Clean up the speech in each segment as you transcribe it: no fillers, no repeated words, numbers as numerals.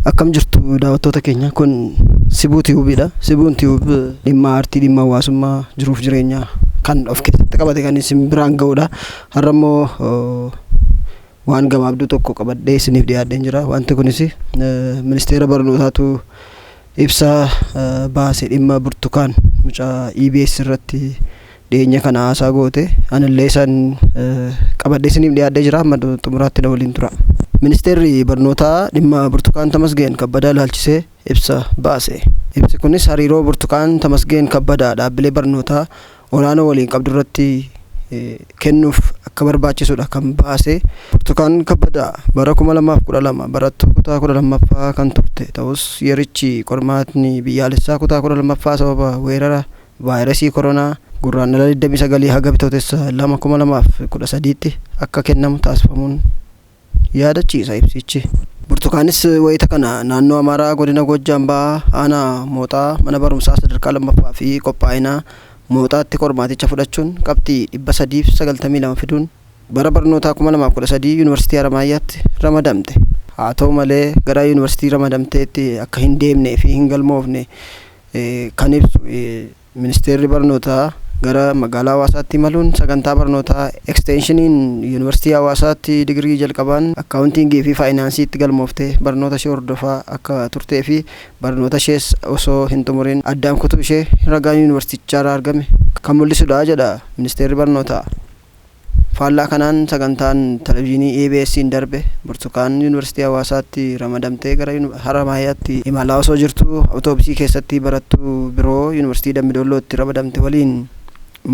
Akkam jirtu daawwattoota keenya, kun Sibuu Tiyuubiidha. Sibuun Tiyuub dhimma aartii, dhimma hawaasummaa, jiruuf jireenya kan of keessatti qabate kan isin biraan ga'udha. Har'a immoo waan gabaabduu tokko qabadhee isiniif dhiyaadheen jira. Wanti kunis ministeera barnootaatu ibsa baasee dhimma Burtukaan mucaa EBS irratti dhiyeenya kana haasaa goote. Anillee isaan qabadhee isiniif dhiyaadhee jira. Amma xumuraatti na waliin tura. Ministeerri barnootaa dhimma Burtukaan Tamasgeen Kabbadaa ilaalchisee ibsa baase. Ibsi kunis hariiroo Burtukaan Tamasgeen Kabbadaa dhaabbilee barnootaa olaanoo waliin qabdu irratti kennuuf akka barbaachisudha kan baase. Burtukaan Kabbadaa bara 2012 barattuu kutaa 12ffaa kan turte ta'us yerichi qormaatni biyyaalessaa kutaa 12ffaa sababa weerara vaayirasii koronaa gurraandhala 29 haga bitootessa 2013tti akka kennamu taasifamuun yaadachiisa ibsichi. Burtukaanis wayita kana naannoo Amaaraa godina Gojjaam Bahaa aanaa Mooxaa mana barumsaa sadarkaa lammaffaa fi qophaa'inaa Mooxaatti qormaaticha fudhachuun qabxii 392 fiduun bara barnootaa 2013 yuunivarsiitii Haramaayaatti ramadamte. Haa ta'u malee gara yuunivarsiitii ramadamteetti akka hin deemnee fi hin galmoofne kan ibsu ministeerri barnootaa gara magaalaa Hawaasaatti imaluun sagantaa barnootaa eksteenshiiniin yuunivarsiitii Hawaasaatti digirii jalqabaan akkaawuntiingii fi faayinaansiitti galmooftee barnoota ishee hordofaa akka turtee fi barnoota ishees osoo hin xumuriin addaan kutuu ishee ragaan yuunivarsiitichaa argame kan mul'isudha jedha ministeerri barnootaa. Faallaa kanaan sagantaan televezyiinii EBS'n darbe Burtukaan yuunivarsiitii Hawaasaatti ramadamtee gara Haramaayaatti imalaa osoo jirtu awutoobisii keessatti barattuu biroo yuunivarsiitii Dambidollootti ramadamte waliin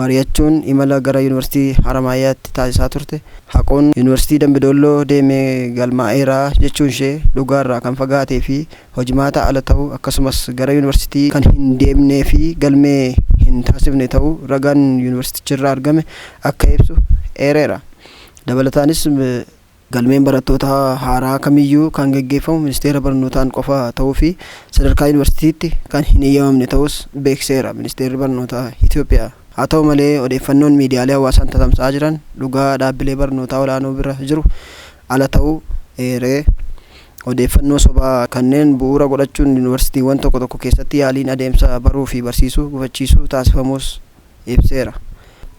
mari'achuun imala gara yuunivarsiitii Haramaayaatti taasisaa turte. Haqoon yuunivarsiitii Dambidolloo deemee galmaa'eera jechuun ishee dhugaarraa kan fagaatee fi hojimaata ala ta'uu akkasumas gara yuunivarsiitii kan hin deemnee fi galmee hin taasifne ta'uu ragaan yuunivarsiitichirraa argame akka ibsu eereera. Dabalataanis galmeen barattoota haaraa kamiyyuu kan gaggeeffamu ministeera barnootaan qofa ta'uu fi sadarkaa yuunivarsiitiitti kan hin eeyyamamne ta'us beekseera ministeerri barnootaa Itoophiyaa. Haa ta'u malee odeeffannoon miidiyaalee hawaasaan tamsa'aa jiran dhugaa dhaabbilee barnootaa olaanoo bira jiru ala ta'uu eeree. Odeeffannoo sobaa kanneen bu'uura godhachuun yuunivarsiitiiwwan tokko tokko keessatti yaaliin adeemsa baruu fi barsiisuu gufachiisuu taasifamus ibseera.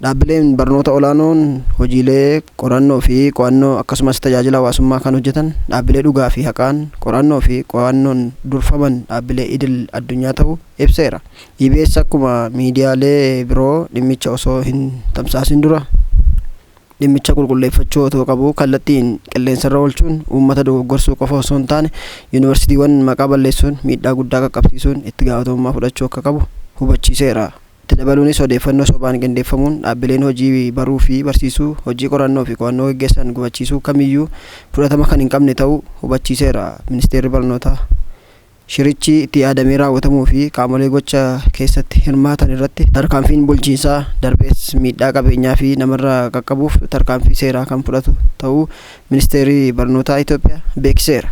Dhaabbileen barnoota olaanoon hojiilee qorannoo fi qo'annoo akkasumas tajaajila hawaasummaa kan hojjetan dhaabbilee dhugaa fi haqaan qorannoo fi qo'annoon durfaman dhaabbilee idil addunyaa ta'uu ibseera. EBS akkuma miidiyaalee biroo dhimmicha osoo hin tamsaasin dura dhimmicha qulqulleeffachuu otoo qabu kallattiin qilleensarra oolchuun uummata dogoggorsuu qofa osoo hin taane yuunivarsiitiiwwan maqaa balleessuun miidhaa guddaa qaqqabsiisuun itti gaafatamummaa fudhachuu akka qabu hubachiiseera. Itti dabaluunis odeeffannoo sobaan qindeeffamuun dhaabbileen hojii baruu fi barsiisuu, hojii qorannoo fi qo'annoo gaggeessan gufachiisuu kamiyyuu fudhatama kan hin qabne ta'uu hubachiiseera ministeerri barnootaa. Shirichi itti yaadamee raawwatamuu fi qaamolee gocha keessatti hirmaatan irratti tarkaanfiin bulchiinsaa darbees miidhaa qabeenyaa fi namarraa qaqqabuuf tarkaanfii seeraa kan fudhatu ta'uu ministeerri barnootaa Itoophiyaa beeksiseera.